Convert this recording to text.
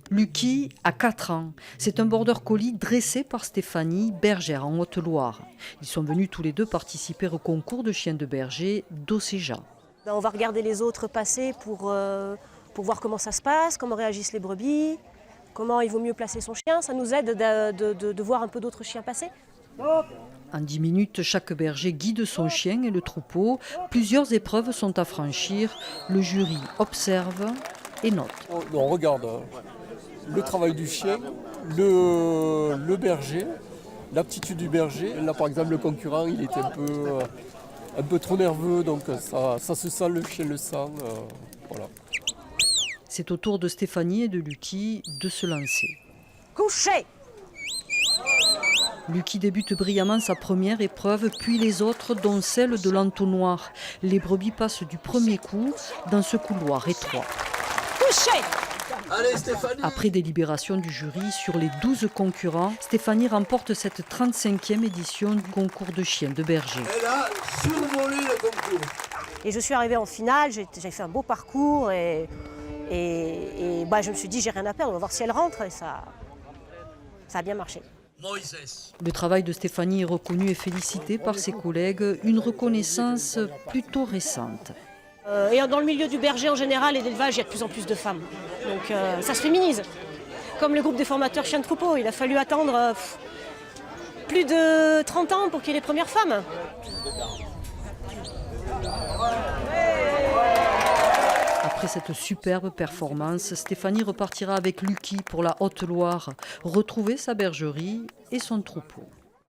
Lucky a 4 ans. C'est un border collie dressé par Stéphanie, bergère en Haute-Loire. Ils sont venus tous les deux participer au concours de chiens de berger d'Océja. On va regarder les autres passer pour voir comment ça se passe, comment réagissent les brebis, comment il vaut mieux placer son chien. Ça nous aide de voir un peu d'autres chiens passer. En 10 minutes, chaque berger guide son chien et le troupeau. Plusieurs épreuves sont à franchir. Le jury observe et note. On regarde le travail du chien, le berger, l'aptitude du berger. Là, par exemple, le concurrent, il était un peu trop nerveux, donc ça se sent, le chien le sent. Voilà. C'est au tour de Stéphanie et de Lucky de se lancer. Couché! Lucky débute brillamment sa première épreuve, puis les autres, dont celle de l'entonnoir. Les brebis passent du premier coup dans ce couloir étroit. Couché! Allez, Stéphanie! Après délibération du jury sur les 12 concurrents, Stéphanie remporte cette 35e édition du concours de chiens de berger. Elle a survolé le concours. Et je suis arrivée en finale, j'ai fait un beau parcours et je me suis dit j'ai rien à perdre, on va voir si elle rentre et ça a bien marché. Le travail de Stéphanie est reconnu et félicité par ses collègues, une reconnaissance plutôt récente. Et dans le milieu du berger en général et d'élevage, il y a de plus en plus de femmes. Donc ça se féminise. Comme le groupe des formateurs chiens de troupeau, il a fallu attendre plus de 30 ans pour qu'il y ait les premières femmes. Après cette superbe performance, Stéphanie repartira avec Lucky pour la Haute-Loire, retrouver sa bergerie et son troupeau.